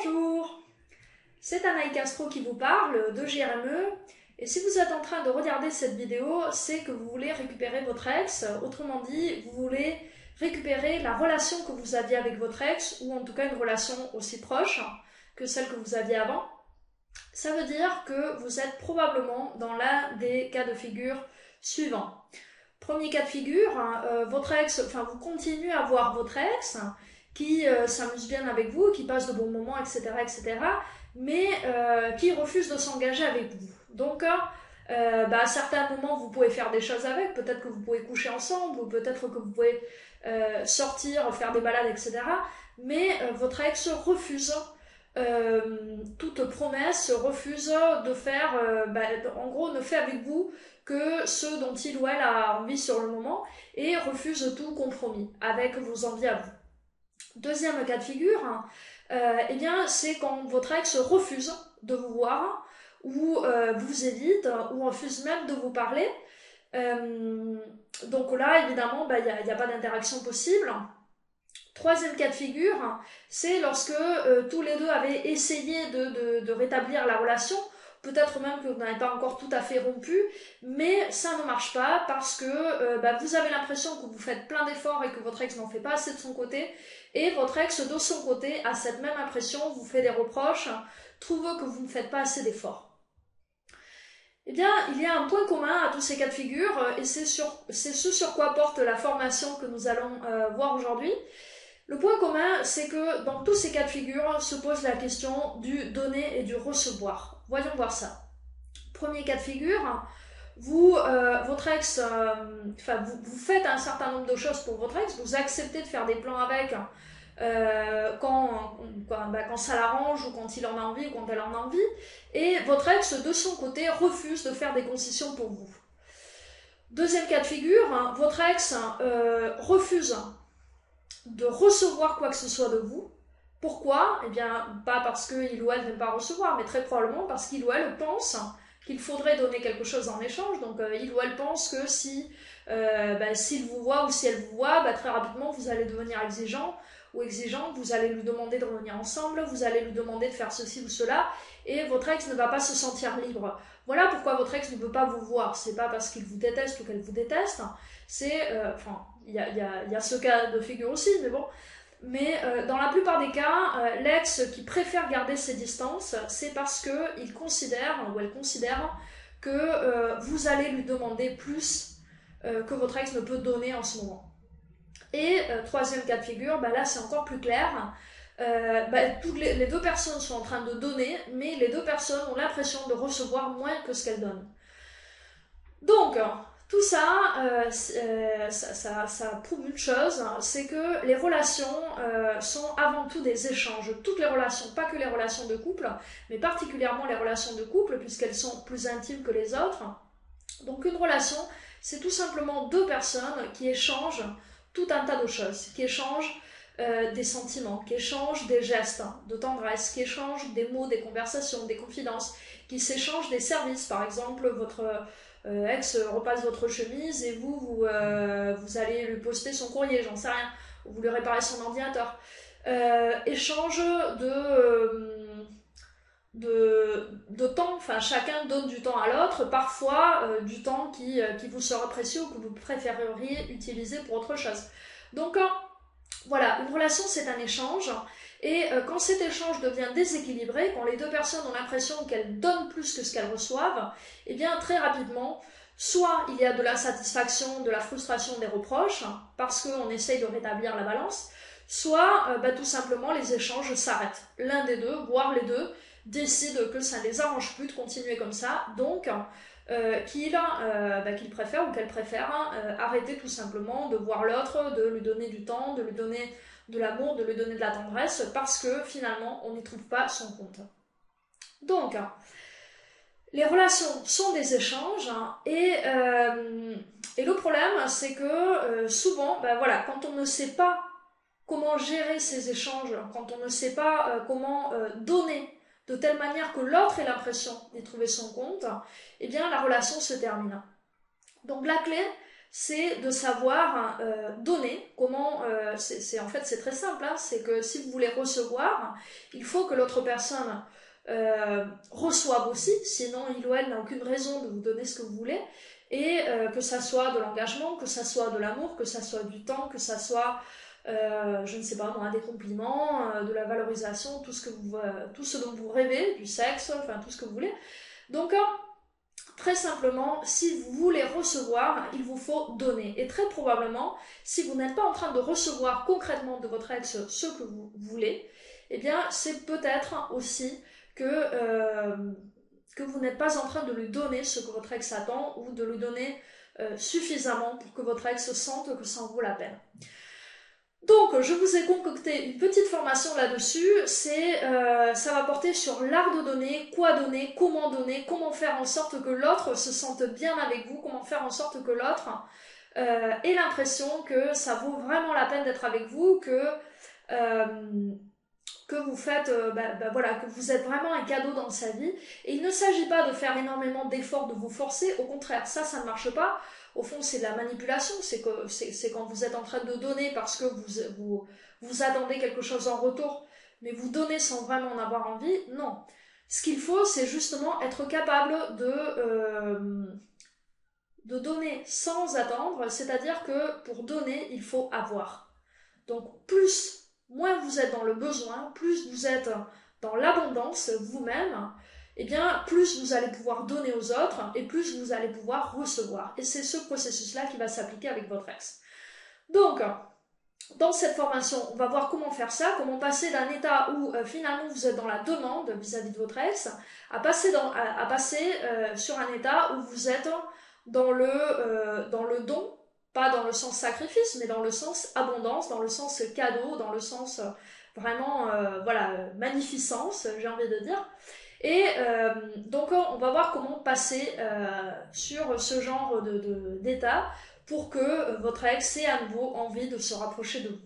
Bonjour, c'est Anaï Castro qui vous parle de GRME et si vous êtes en train de regarder cette vidéo, c'est que vous voulez récupérer votre ex, autrement dit, vous voulez récupérer la relation que vous aviez avec votre ex ou en tout cas une relation aussi proche que celle que vous aviez avant. Ça veut dire que vous êtes probablement dans l'un des cas de figure suivants. Premier cas de figure, votre ex, vous continuez à voir votre ex qui s'amuse bien avec vous, qui passe de bons moments, etc., mais qui refuse de s'engager avec vous. Donc, à certains moments, vous pouvez faire des choses avec, peut-être que vous pouvez coucher ensemble, ou peut-être que vous pouvez sortir, faire des balades, etc., mais votre ex refuse toute promesse, refuse de faire, en gros, ne fait avec vous que ce dont il ou elle a envie sur le moment et refuse tout compromis avec vos envies à vous. Deuxième cas de figure, c'est quand votre ex refuse de vous voir ou vous évite ou refuse même de vous parler. Donc là, évidemment, il n'y a pas d'interaction possible. Troisième cas de figure, c'est lorsque tous les deux avaient essayé de rétablir la relation, peut-être même que vous n'avez pas encore tout à fait rompu, mais ça ne marche pas parce que vous avez l'impression que vous faites plein d'efforts et que votre ex n'en fait pas assez de son côté, et votre ex de son côté a cette même impression, vous fait des reproches, trouve que vous ne faites pas assez d'efforts. Eh bien, il y a un point commun à tous ces cas de figure, et c'est ce sur quoi porte la formation que nous allons voir aujourd'hui. Le point commun, c'est que dans tous ces cas de figure se pose la question du donner et du recevoir. Voyons voir ça. Premier cas de figure, votre ex, vous faites un certain nombre de choses pour votre ex, vous acceptez de faire des plans avec quand ça l'arrange ou quand il en a envie ou quand elle en a envie, et votre ex, de son côté, refuse de faire des concessions pour vous. Deuxième cas de figure, votre ex refuse de recevoir quoi que ce soit de vous. Pourquoi? Eh bien, pas parce qu'il ou elle n'aime pas recevoir, mais très probablement parce qu'il ou elle pense qu'il faudrait donner quelque chose en échange. Donc, il ou elle pense que s'il vous voit ou si elle vous voit, très rapidement, vous allez devenir exigeant ou exigeante, vous allez lui demander de revenir ensemble, vous allez lui demander de faire ceci ou cela, et votre ex ne va pas se sentir libre. Voilà pourquoi votre ex ne veut pas vous voir. C'est pas parce qu'il vous déteste ou qu'elle vous déteste, c'est... il y a ce cas de figure aussi, mais bon. Mais dans la plupart des cas, l'ex qui préfère garder ses distances, c'est parce qu'il considère, ou elle considère, que vous allez lui demander plus que votre ex ne peut donner en ce moment. Et troisième cas de figure, là c'est encore plus clair. Toutes les deux personnes sont en train de donner, mais les deux personnes ont l'impression de recevoir moins que ce qu'elles donnent. Donc, tout ça, ça prouve une chose, c'est que les relations sont avant tout des échanges. Toutes les relations, pas que les relations de couple, mais particulièrement les relations de couple, puisqu'elles sont plus intimes que les autres. Donc une relation, c'est tout simplement deux personnes qui échangent tout un tas de choses, qui échangent des sentiments, qui échangent des gestes de tendresse, qui échangent des mots, des conversations, des confidences, qui s'échangent des services. Par exemple, votre ex repasse votre chemise et vous allez lui poster son courrier, j'en sais rien, ou vous lui réparez son ordinateur. Échange de temps, chacun donne du temps à l'autre, parfois du temps qui vous sera précieux ou que vous préféreriez utiliser pour autre chose. Donc voilà, une relation c'est un échange, et quand cet échange devient déséquilibré, quand les deux personnes ont l'impression qu'elles donnent plus que ce qu'elles reçoivent, eh bien très rapidement, soit il y a de l'insatisfaction, de la frustration, des reproches, parce qu'on essaye de rétablir la balance, soit tout simplement les échanges s'arrêtent. L'un des deux, voire les deux, décident que ça ne les arrange plus de continuer comme ça, donc qu'il préfère ou qu'elle préfère arrêter tout simplement de voir l'autre, de lui donner du temps, de lui donner de l'amour, de lui donner de la tendresse, parce que finalement on n'y trouve pas son compte. Donc, les relations sont des échanges, et le problème c'est que souvent, quand on ne sait pas comment gérer ces échanges, quand on ne sait pas comment donner de telle manière que l'autre ait l'impression d'y trouver son compte, eh bien la relation se termine. Donc la clé, c'est de savoir donner. Comment en fait c'est très simple, hein, c'est que si vous voulez recevoir, il faut que l'autre personne reçoive aussi, sinon il ou elle n'a aucune raison de vous donner ce que vous voulez, et que ça soit de l'engagement, que ça soit de l'amour, que ça soit du temps, que ça soit je ne sais pas moi, des compliments, de la valorisation, tout ce dont vous rêvez, du sexe, enfin tout ce que vous voulez. Donc très simplement, si vous voulez recevoir, il vous faut donner. Et très probablement, si vous n'êtes pas en train de recevoir concrètement de votre ex ce que vous voulez, eh bien c'est peut-être aussi que vous n'êtes pas en train de lui donner ce que votre ex attend, ou de lui donner suffisamment pour que votre ex sente que ça en vaut la peine. Donc, je vous ai concocté une petite formation là-dessus. Ça va porter sur l'art de donner, quoi donner, comment faire en sorte que l'autre se sente bien avec vous, comment faire en sorte que l'autre ait l'impression que ça vaut vraiment la peine d'être avec vous, euh, que vous faites, voilà, que vous êtes vraiment un cadeau dans sa vie. Et il ne s'agit pas de faire énormément d'efforts, de vous forcer. Au contraire, ça ne marche pas. Au fond, c'est de la manipulation. C'est quand vous êtes en train de donner parce que vous attendez quelque chose en retour, mais vous donnez sans vraiment en avoir envie. Non. Ce qu'il faut, c'est justement être capable de donner sans attendre. C'est-à-dire que pour donner, il faut avoir. Donc, moins vous êtes dans le besoin, plus vous êtes dans l'abondance vous-même, et bien plus vous allez pouvoir donner aux autres et plus vous allez pouvoir recevoir. Et c'est ce processus-là qui va s'appliquer avec votre ex. Donc, dans cette formation, on va voir comment faire ça, comment passer d'un état où finalement vous êtes dans la demande vis-à-vis de votre ex, à passer sur un état où vous êtes dans le don, pas dans le sens sacrifice, mais dans le sens abondance, dans le sens cadeau, dans le sens vraiment magnificence, j'ai envie de dire. Et donc on va voir comment passer sur ce genre d'état pour que votre ex ait à nouveau envie de se rapprocher de vous.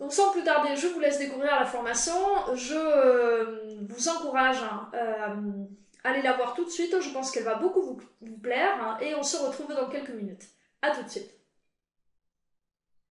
Donc sans plus tarder, je vous laisse découvrir la formation. Je vous encourage à aller la voir tout de suite. Je pense qu'elle va beaucoup vous plaire, et on se retrouve dans quelques minutes. A tout de suite.